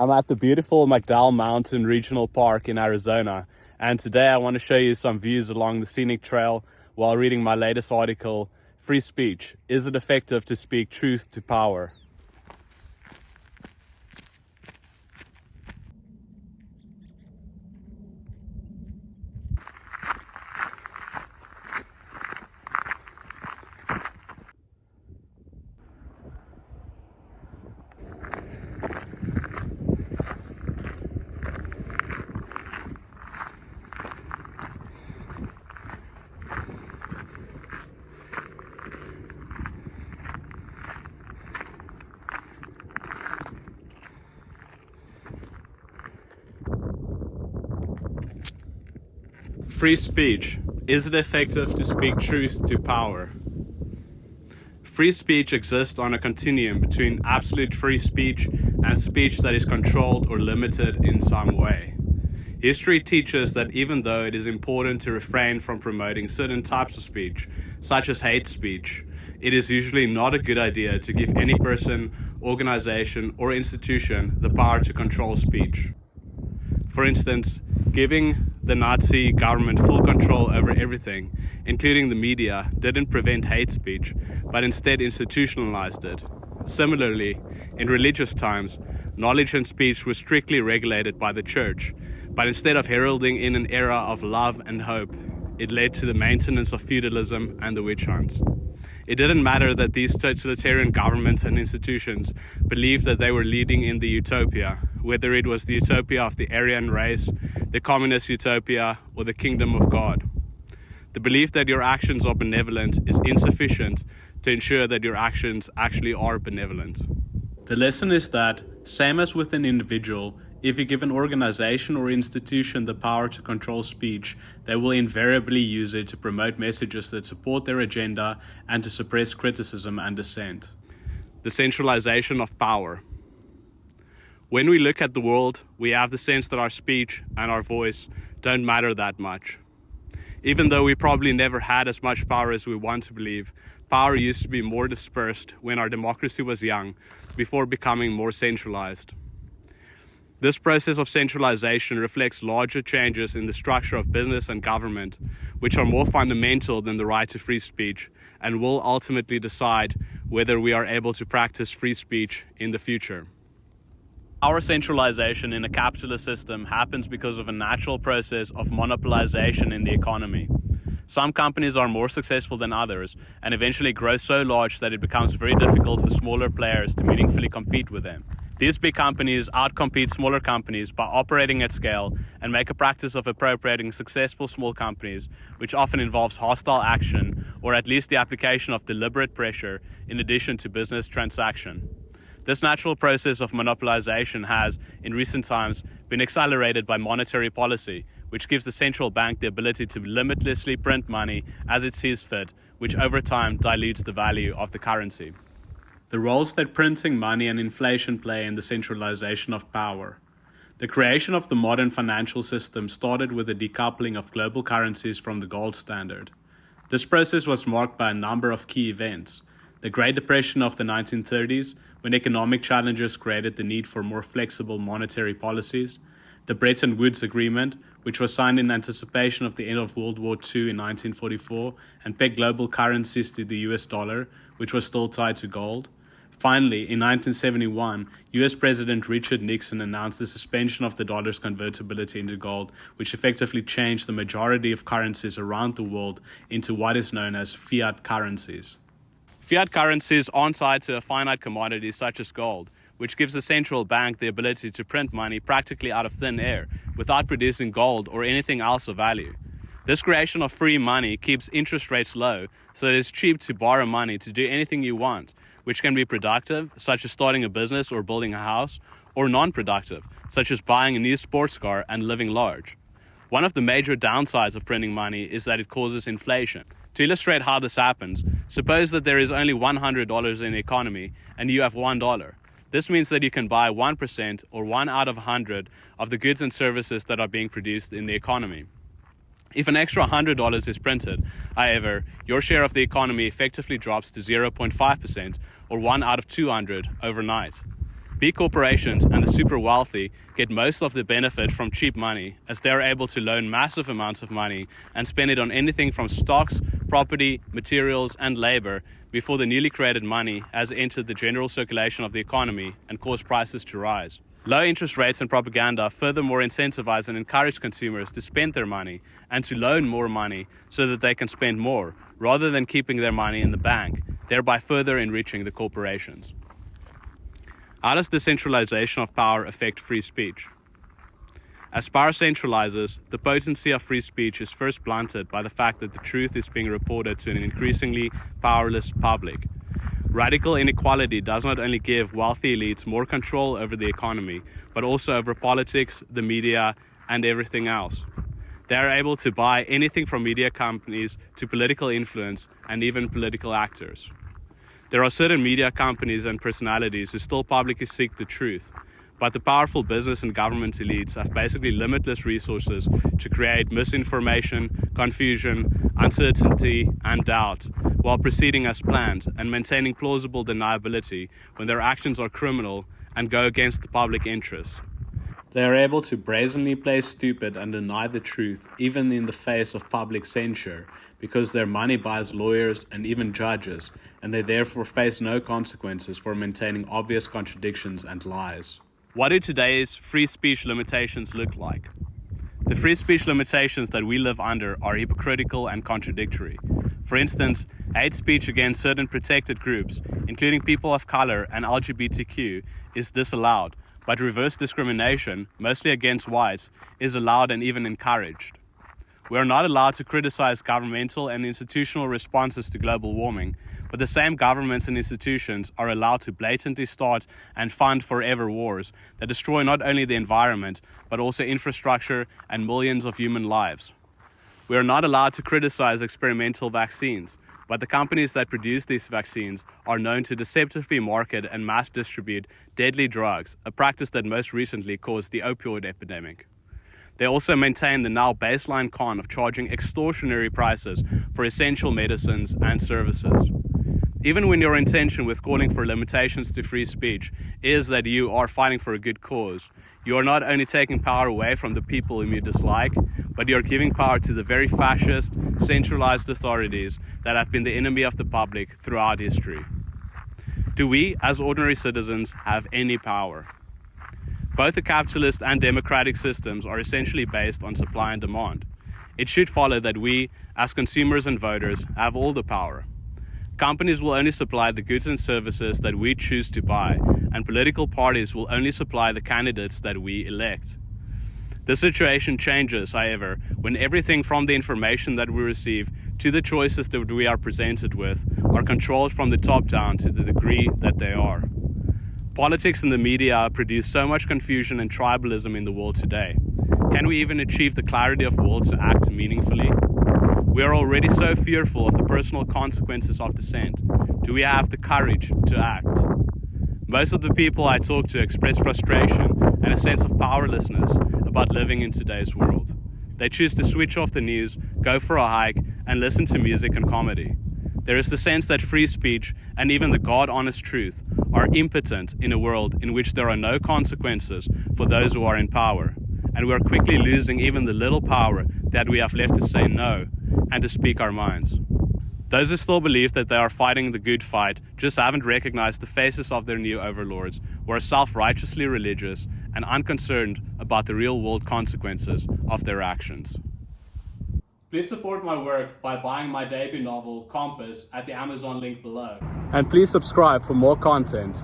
I'm at the beautiful McDowell Mountain Regional Park in Arizona, and today I want to show you some views along the scenic trail while reading my latest article, Free Speech. Is it effective to speak truth to power? Free speech. Is it effective to speak truth to power? Free speech exists on a continuum between absolute free speech and speech that is controlled or limited in some way. History teaches that even though it is important to refrain from promoting certain types of speech, such as hate speech, it is usually not a good idea to give any person, organization, or institution the power to control speech. For instance, giving the Nazi government full control over everything, including the media, didn't prevent hate speech, but instead institutionalized it. Similarly, in religious times, knowledge and speech were strictly regulated by the church, but instead of heralding in an era of love and hope, it led to the maintenance of feudalism and the witch hunts. It didn't matter that these totalitarian governments and institutions believed that they were leading in the utopia, whether it was the utopia of the Aryan race, the communist utopia, or the kingdom of God. The belief that your actions are benevolent is insufficient to ensure that your actions actually are benevolent. The lesson is that, same as with an individual, if you give an organization or institution the power to control speech, they will invariably use it to promote messages that support their agenda and to suppress criticism and dissent. The centralization of power. When we look at the world, we have the sense that our speech and our voice don't matter that much. Even though we probably never had as much power as we want to believe, power used to be more dispersed when our democracy was young, before becoming more centralized. This process of centralization reflects larger changes in the structure of business and government, which are more fundamental than the right to free speech, and will ultimately decide whether we are able to practice free speech in the future. Power centralization in a capitalist system happens because of a natural process of monopolization in the economy. Some companies are more successful than others and eventually grow so large that it becomes very difficult for smaller players to meaningfully compete with them. These big companies outcompete smaller companies by operating at scale and make a practice of appropriating successful small companies, which often involves hostile action or at least the application of deliberate pressure in addition to business transaction. This natural process of monopolization has, in recent times, been accelerated by monetary policy, which gives the central bank the ability to limitlessly print money as it sees fit, which over time dilutes the value of the currency. The roles that printing money and inflation play in the centralization of power. The creation of the modern financial system started with the decoupling of global currencies from the gold standard. This process was marked by a number of key events. The Great Depression of the 1930s, when economic challenges created the need for more flexible monetary policies. The Bretton Woods Agreement, which was signed in anticipation of the end of World War II in 1944 and pegged global currencies to the US dollar, which was still tied to gold. Finally, in 1971, US President Richard Nixon announced the suspension of the dollar's convertibility into gold, which effectively changed the majority of currencies around the world into what is known as fiat currencies. Fiat currencies aren't tied to a finite commodity such as gold, which gives the central bank the ability to print money practically out of thin air without producing gold or anything else of value. This creation of free money keeps interest rates low, so that it's cheap to borrow money to do anything you want, which can be productive, such as starting a business or building a house, or non-productive, such as buying a new sports car and living large. One of the major downsides of printing money is that it causes inflation. To illustrate how this happens, suppose that there is only $100 in the economy and you have $1. This means that you can buy 1% or 1 out of 100 of the goods and services that are being produced in the economy. If an extra $100 is printed, however, your share of the economy effectively drops to 0.5% or 1 out of 200 overnight. Big corporations and the super wealthy get most of the benefit from cheap money, as they are able to loan massive amounts of money and spend it on anything from stocks, property, materials, and labor before the newly created money has entered the general circulation of the economy and caused prices to rise. Low interest rates and propaganda furthermore incentivize and encourage consumers to spend their money and to loan more money so that they can spend more, rather than keeping their money in the bank, thereby further enriching the corporations. How does the centralization of power affect free speech? As power centralizes, the potency of free speech is first blunted by the fact that the truth is being reported to an increasingly powerless public. Radical inequality does not only give wealthy elites more control over the economy, but also over politics, the media, and everything else. They are able to buy anything from media companies to political influence and even political actors. There are certain media companies and personalities who still publicly seek the truth, but the powerful business and government elites have basically limitless resources to create misinformation, confusion, uncertainty, and doubt, while proceeding as planned and maintaining plausible deniability when their actions are criminal and go against the public interest. They are able to brazenly play stupid and deny the truth, even in the face of public censure, because their money buys lawyers and even judges, and they therefore face no consequences for maintaining obvious contradictions and lies. What do today's free speech limitations look like? The free speech limitations that we live under are hypocritical and contradictory. For instance, hate speech against certain protected groups, including people of color and LGBTQ, is disallowed, but reverse discrimination, mostly against whites, is allowed and even encouraged. We are not allowed to criticize governmental and institutional responses to global warming, but the same governments and institutions are allowed to blatantly start and fund forever wars that destroy not only the environment, but also infrastructure and millions of human lives. We are not allowed to criticize experimental vaccines, but the companies that produce these vaccines are known to deceptively market and mass distribute deadly drugs, a practice that most recently caused the opioid epidemic. They also maintain the now baseline con of charging extortionary prices for essential medicines and services. Even when your intention with calling for limitations to free speech is that you are fighting for a good cause, you are not only taking power away from the people whom you dislike, but you are giving power to the very fascist, centralized authorities that have been the enemy of the public throughout history. Do we, as ordinary citizens, have any power? Both the capitalist and democratic systems are essentially based on supply and demand. It should follow that we, as consumers and voters, have all the power. Companies will only supply the goods and services that we choose to buy, and political parties will only supply the candidates that we elect. This situation changes, however, when everything from the information that we receive to the choices that we are presented with are controlled from the top down to the degree that they are. Politics and the media produce so much confusion and tribalism in the world today. Can we even achieve the clarity of will to act meaningfully? We are already so fearful of the personal consequences of dissent. Do we have the courage to act? Most of the people I talk to express frustration and a sense of powerlessness about living in today's world. They choose to switch off the news, go for a hike, and listen to music and comedy. There is the sense that free speech and even the God-honest truth are impotent in a world in which there are no consequences for those who are in power, and we are quickly losing even the little power that we have left to say no and to speak our minds. Those who still believe that they are fighting the good fight just haven't recognized the faces of their new overlords, who are self-righteously religious and unconcerned about the real-world consequences of their actions. Please support my work by buying my debut novel, Compass, at the Amazon link below. And please subscribe for more content.